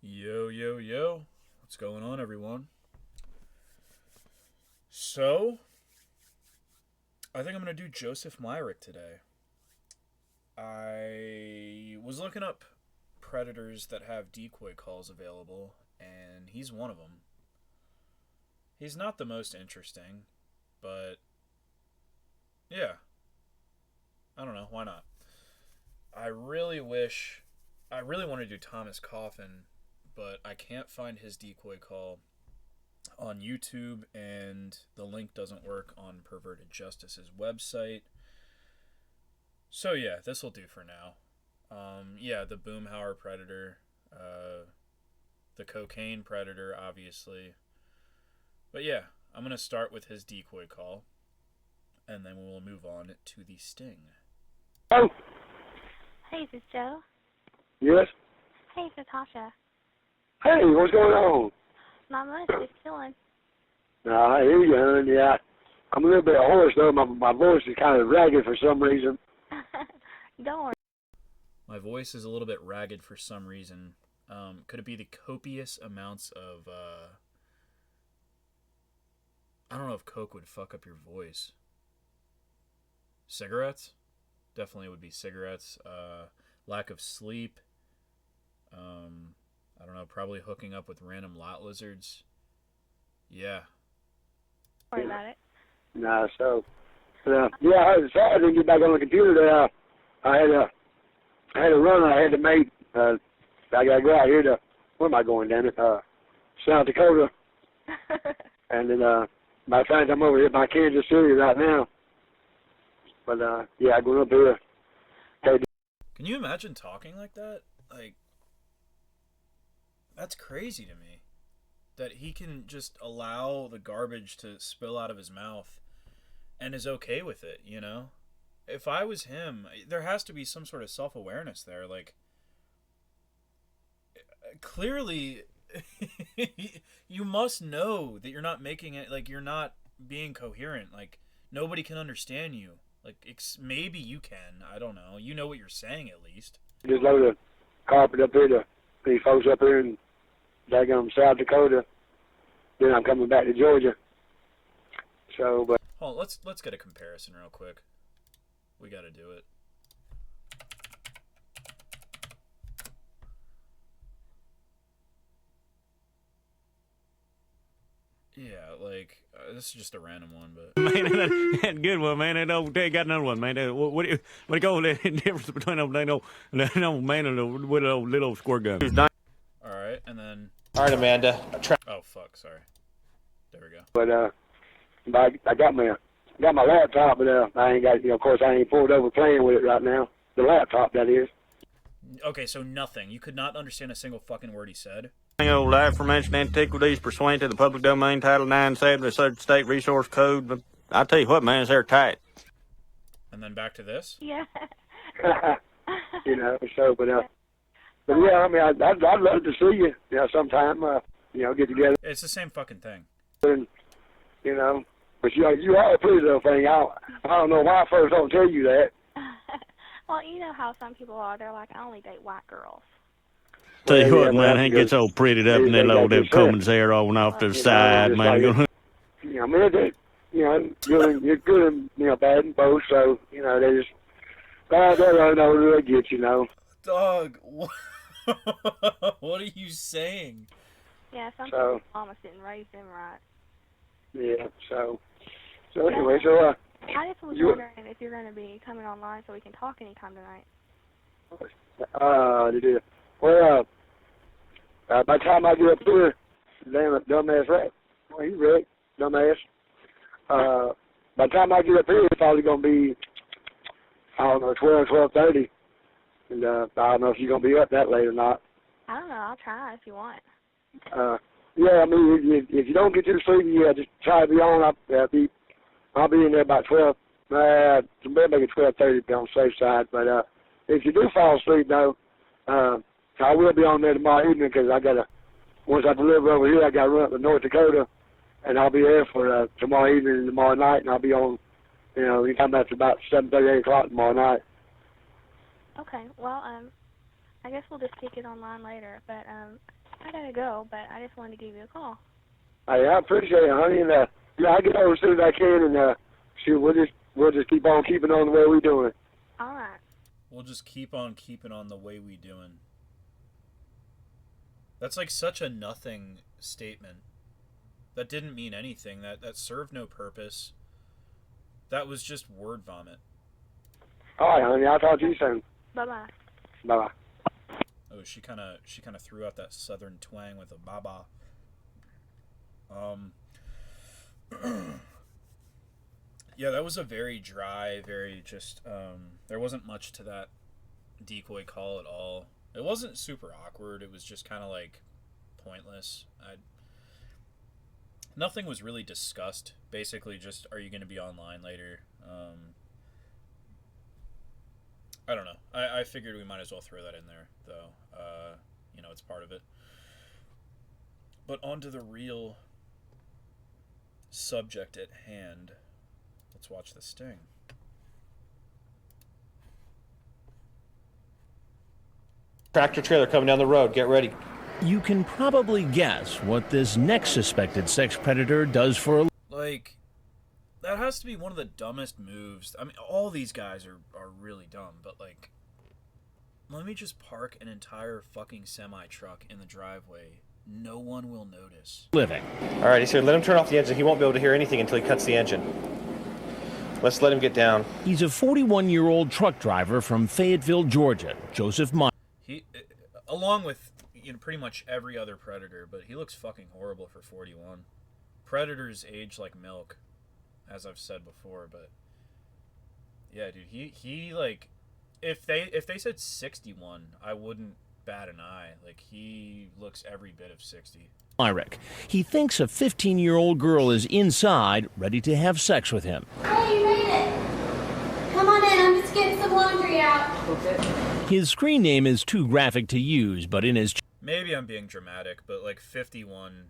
Yo, yo, yo. What's going on, everyone? So, I think I'm going to do Joseph Myrick today. I was looking up predators that have decoy calls available, and he's one of them. He's not the most interesting, but yeah, I don't know, why not? I really wish, I really want to do Thomas Coffin, but I can't find his decoy call on YouTube, and the link doesn't work on Perverted Justice's website. So yeah, this will do for now. Yeah, the Boomhauer Predator, the Cocaine Predator, obviously. But yeah, I'm gonna start with his decoy call, and then we'll move on to the Sting. Oh, Hey, this is Joe. yes. Hey, it's Natasha. Hey, what's going on? Not much, just chilling. I hear you, hon. Yeah, I'm a little bit hoarse, though. My voice is kind of ragged for some reason. Don't worry. My voice is a little bit ragged for some reason. Could it be the copious amounts of, I don't know if Coke would fuck up your voice. Cigarettes? Definitely would be cigarettes. Lack of sleep. I don't know, probably hooking up with random lot lizards. Yeah. Don't worry about it. Nah, so, yeah, I didn't get back on the computer there. I had a run I had to make. I got to go out here to, where am I going, damn it? South Dakota. And then, matter of fact, I'm over here by Kansas City right now. But, yeah, I'm going up here. Can you imagine talking like that? Like, that's crazy to me. That he can just allow the garbage to spill out of his mouth and is okay with it, you know? If I was him, there has to be some sort of self-awareness there. Like, clearly, you must know that you're not making it, like, you're not being coherent. Like, nobody can understand you. Like, maybe you can. I don't know. You know what you're saying, at least. Just load of carpet up here to these folks up here in South Dakota. Then I'm coming back to Georgia. So, but Hold on, let's get a comparison real quick. We got to do it. Yeah, like, this is just a random one, but... Man, that's a good one, man. They got another one, man. What do you call the difference between those man and the little squirt gun? Alright, and then... Alright, Amanda. Oh, fuck, sorry. There we go. but I got my laptop, but I ain't got, of course I ain't pulled over playing with it right now. The laptop, that is. Okay, so nothing. You could not understand a single fucking word he said? Old aforementioned antiquities pursuant to the public domain Title 970 of the State Resource Code. But I tell you what, man, they're tight. And then back to this? Yeah. So, but yeah, I mean, I'd love to see you, sometime, get together. It's the same fucking thing. And, but you are a pretty little thing. I don't know why folks don't tell you that. Well, you know how some people are. They're like, I only date white girls. Tell you Yeah, what, well, man, he gets all prettied up and then they got them this Cummins hair on off to the side, just man. like I mean, you're good and, bad and both, so, they just, they don't know who they get, Dog, what are you saying? Yeah, some So- people's mamas didn't raise them right. Yeah, so anyway, so, I just was you- wondering if you're going to be coming online so we can talk anytime tonight. well, by the time I get up here, damn it, dumbass rat. Well, he's right, dumbass. By the time I get up here, it's probably going to be, I don't know, 12:30. And I don't know if you're going to be up that late or not. I don't know. I'll try if you want. Yeah, I mean, if you don't get to sleep, just try to be on. I'll be in there about 12. Better make it 12:30 to be on the safe side. But if you do fall asleep, though, I will be on there tomorrow evening because once I deliver over here, I got to run up to North Dakota, and I'll be there for tomorrow evening and tomorrow night, and I'll be on, anytime after about 7:30, 8 o'clock tomorrow night. Okay. Well, I guess we'll just kick it online later. But I gotta go, but I just wanted to give you a call. Hey, I appreciate it, honey, and yeah, I'll get over as soon as I can, and shoot, we'll just keep on keeping on the way we're doing. All right. We'll just keep on keeping on the way we doing. That's like such a nothing statement. That didn't mean anything. That served no purpose. That was just word vomit. All right, honey, I'll talk to you soon. Bye-bye. Bye-bye. Oh, she kind of threw out that southern twang with a baba. Yeah, that was a very dry, very just there wasn't much to that decoy call at all. It wasn't super awkward. It was just kind of like pointless. Nothing was really discussed. Basically, just, are you going to be online later? I don't know. I figured we might as well throw that in there, though. It's part of it. But on to the real subject at hand. Let's watch the sting. Tractor trailer coming down the road. Get ready. You can probably guess what this next suspected sex predator does for a... Like, that has to be one of the dumbest moves. I mean, all these guys are really dumb, but like, let me just park an entire fucking semi-truck in the driveway. No one will notice. living. All right, he said let him turn off the engine. He won't be able to hear anything until he cuts the engine. Let's let him get down. He's a 41-year-old truck driver from Fayetteville, Georgia, Joseph Myrick. He, along with pretty much every other predator, but he looks fucking horrible for 41. Predators age like milk, as I've said before, but yeah, dude, he like, if they said 61, I wouldn't bat an eye. Like, he looks every bit of 60. Myrick. He thinks a 15-year-old girl is inside, ready to have sex with him. Hey, you made it. Come on in, I'm just getting some laundry out. His screen name is too graphic to use, but in his Maybe I'm being dramatic, but like 51,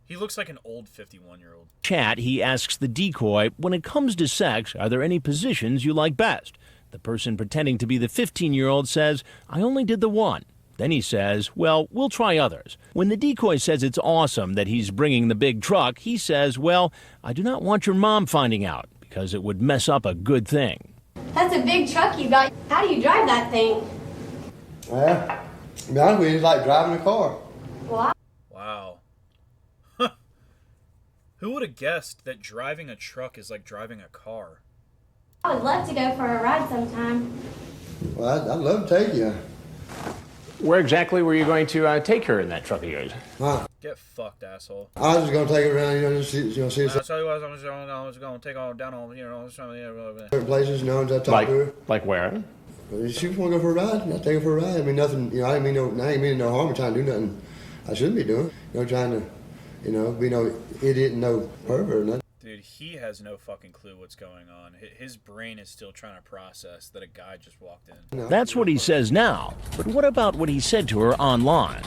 he looks like an old 51-year-old. chat, he asks the decoy, when it comes to sex, are there any positions you like best? The person pretending to be the 15-year-old says, I only did the one. Then he says, well, we'll try others. When the decoy says it's awesome that he's bringing the big truck, he says, well, I do not want your mom finding out, because it would mess up a good thing. That's a big truck you got. How do you drive that thing? Well, to be honest with you, it's like driving a car. Well, Wow. Who would have guessed that driving a truck is like driving a car? I would love to go for a ride sometime. Well, I'd love to take you. Where exactly were you going to take her in that truck of yours? Huh? Get fucked, asshole. I was just gonna take it around, just see I'll tell you what, I'm just going to take on down on, different places, just talk to her. Like where? If she want to go for a ride, I'll take her for a ride. I mean, nothing, I ain't mean no harm in trying to do nothing I shouldn't be doing. Trying to, be no idiot and no pervert or nothing. Dude, he has no fucking clue what's going on. His brain is still trying to process that a guy just walked in. That's what he says now, but what about what he said to her online?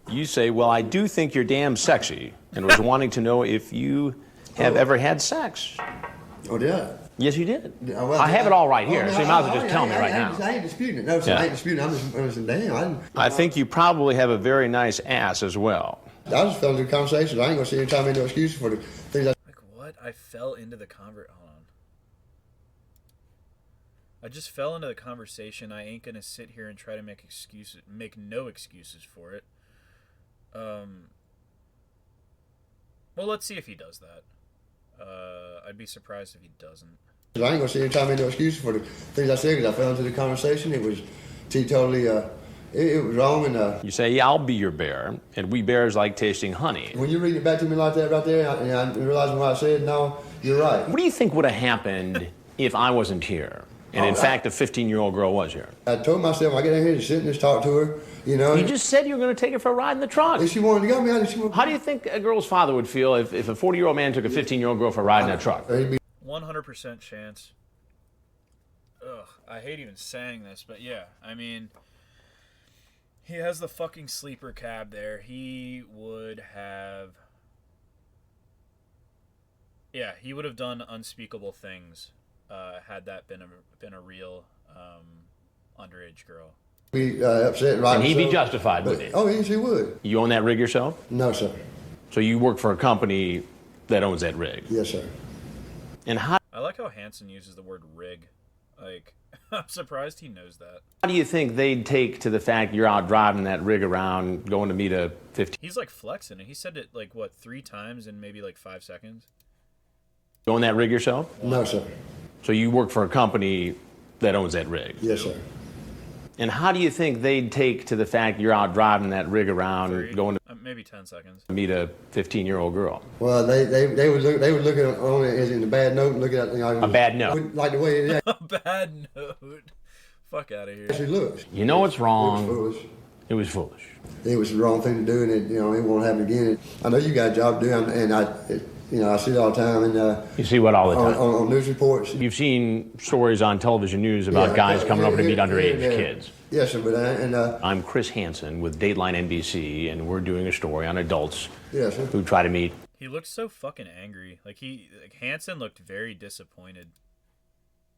You say, well, I do think you're damn sexy, and was wanting to know if you have ever had sex. Oh, did I? Yes, you did. Well, I have it all right here, no, so you might as well just tell me right now. I ain't disputing it. No, sir, Yeah. I ain't disputing it. I'm just damn. I think you probably have a very nice ass as well. I just fell into the conversation. I ain't gonna sit here and tell me no excuses for the things I. Like, what? I fell into the hold on. I just fell into the conversation. I ain't gonna sit here and try to make no excuses for it. Well, let's see if he does that. I'd be surprised if he doesn't. I ain't gonna sit here and tell me no excuses for the things I said because I fell into the conversation. It was totally, it was wrong. And You say, yeah, I'll be your bear, and we bears like tasting honey. when you read it back to me like that right there, and I realizing what I said, no, you're right. What do you think would have happened if I wasn't here, and in fact a 15-year-old girl was here? I told myself I get in here to sit and just talk to her, You just said you were going to take her for a ride in the truck. If she wanted to go, How do you think a girl's father would feel if a 40-year-old man took a 15-year-old girl for a ride in a truck? 100% chance. Ugh, I hate even saying this, but yeah, I mean, he has the fucking sleeper cab there. He would have, he would have done unspeakable things had that been a real underage girl. Be upset, right? And he'd be justified, wouldn't he? Oh, yes, he would. You own that rig yourself? No, sir. So you work for a company that owns that rig? Yes, sir. And how I like how Hansen uses the word rig. Like, I'm surprised he knows that. do you think they'd take to the fact you're out driving that rig around, going to meet a 15? He's like flexing it. He said it like, what, 3 times in maybe like 5 seconds? You own that rig yourself? No, sir. So you work for a company that owns that rig? Yes, sir. And how do you think they'd take to the fact you're out driving that rig around, 3, going to maybe 10 seconds. meet a 15-year-old girl? Well, they would look at on it as in a bad note and look at it. A bad note. Like the way it A bad note. Fuck out of here. actually looks. You know it's wrong. It was foolish. It was foolish. It was the wrong thing to do, and it won't happen again. I know you got a job to do, and I see it all the time, and You see what all the time? on news reports. You've seen stories on television news about guys coming over to meet underage kids. Yes, sir. But I'm Chris Hansen with Dateline NBC, and we're doing a story on adults yes, sir. who try to meet. He looked so fucking angry. Like Hansen looked very disappointed.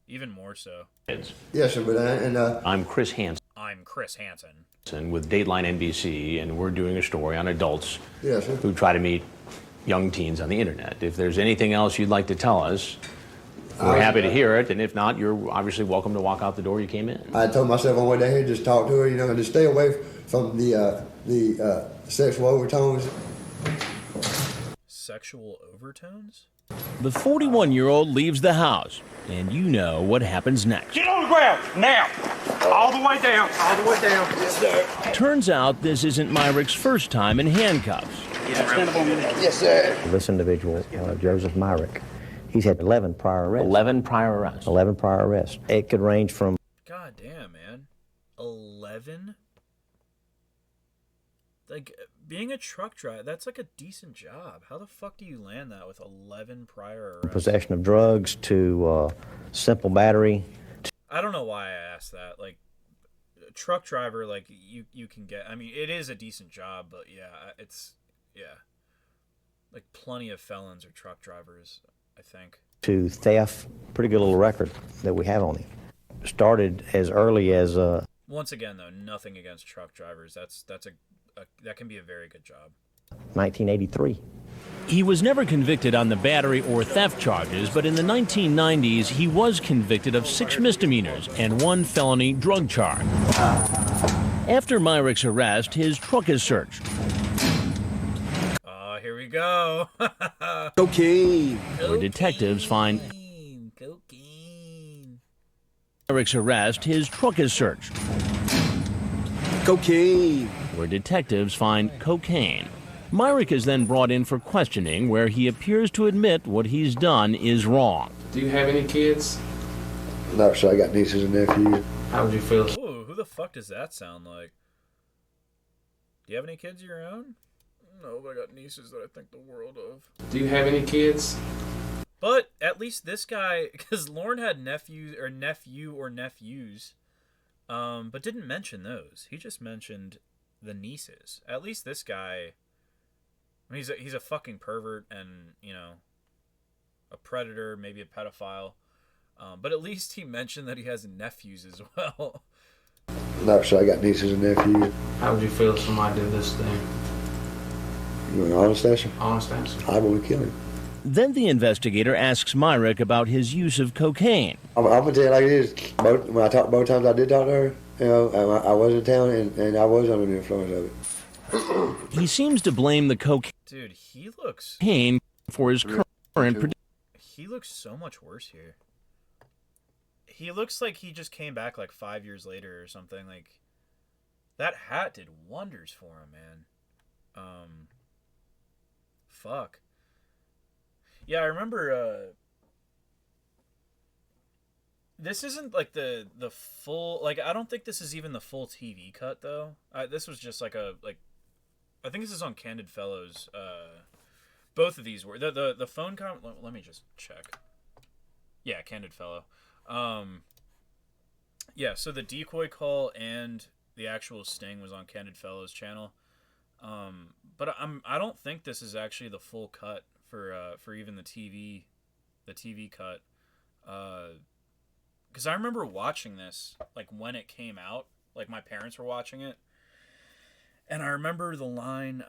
Even more so. Kids. Yes, sir. But I'm Chris Hansen I'm Chris Hansen. with Dateline NBC, and we're doing a story on adults yes, sir. who try to meet young teens on the internet. If there's anything else you'd like to tell us, we're happy to hear it, and if not, you're obviously welcome to walk out the door you came in. I told myself on the way down here, just talk to her, and just stay away from the sexual overtones. Sexual overtones? The 41-year-old leaves the house, and you know what happens next. Get on the ground, now! All the way down, all the way down. Yes, sir. Turns out this isn't Myrick's first time in handcuffs. Yes, sir. This individual, Joseph Myrick, he's had 11 prior arrests. 11 prior arrests. 11 prior arrests. It could range from... God damn, man. 11? Like, being a truck driver, that's like a decent job. How the fuck do you land that with 11 prior arrests? Possession of drugs to simple battery. I don't know why I asked that. Like, a truck driver, like, you can get... I mean, it is a decent job, but yeah, yeah. Like, plenty of felons are truck drivers, I think. To theft. Pretty good little record that we have on him. Started as early as... Once again, though, nothing against truck drivers. That can be a very good job. 1983. He was never convicted on the battery or theft charges, but in the 1990s, he was convicted of 6 misdemeanors and 1 felony drug charge. After Myrick's arrest, his truck is searched. Oh, here we go. Cocaine. Where detectives find Cocaine. Myrick's arrest, his truck is searched. Cocaine. Where detectives find cocaine. Myrick is then brought in for questioning, where he appears to admit what he's done is wrong. Do you have any kids? No, sir. I got nieces and nephews. How would you feel? Ooh, who the fuck does that sound like? Do you have any kids of your own? No, but I got nieces that I think the world of. Do you have any kids? But at least this guy, because Lauren had nephew or nephews, but didn't mention those. He just mentioned the nieces. At least this guy, he's a fucking pervert and, a predator, maybe a pedophile. But at least he mentioned that he has nephews as well. No, sir. I got nieces and nephews. How would you feel if somebody did this thing? You want an honest answer? Honest answer. I want to kill him. Then the investigator asks Myrick about his use of cocaine. I'm gonna tell you like it is. When I talked both times I did talk to her, I was in town and I was under the influence of it. He seems to blame the cocaine Dude, he looks for his current. He looks so much worse here. He looks like he just came back like 5 years later or something. Like, that hat did wonders for him, man. Fuck. Yeah, I remember, this isn't like the full, like, I don't think this is even the full TV cut, though. This was just like I think this is on Candid Fellows. Both of these were, the phone let me just check. Yeah, Candid Fellow. Yeah, so the decoy call and the actual sting was on Candid Fellows channel. But I don't think this is actually the full cut for even the TV cut. Because I remember watching this like when it came out, Like, my parents were watching it. And I remember the line,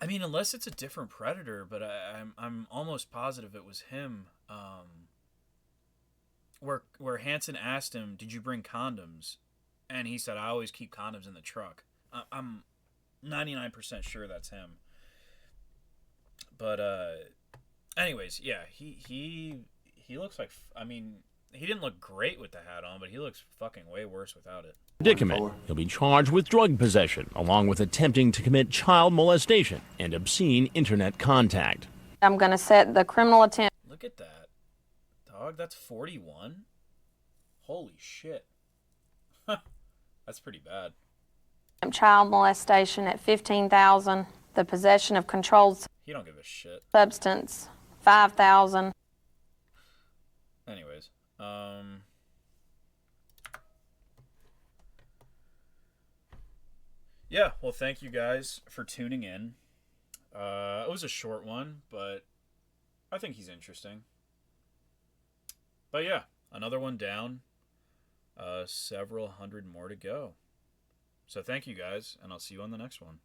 I mean, unless it's a different predator, but I'm almost positive it was him, where Hansen asked him, "Did you bring condoms?" And he said, "I always keep condoms in the truck." I'm 99% sure that's him. But anyways, yeah, he looks like, I mean, he didn't look great with the hat on, but he looks fucking way worse without it. Predicament. He'll be charged with drug possession, along with attempting to commit child molestation and obscene internet contact. I'm going to set the criminal attempt. Look at that. Dog, that's 41? Holy shit. That's pretty bad. Child molestation at $15,000. The possession of controlled He don't give a shit. substance, $5,000. Anyways, yeah, well, thank you guys for tuning in. It was a short one, but I think he's interesting. But yeah, another one down. Several hundred more to go. So thank you guys, and I'll see you on the next one.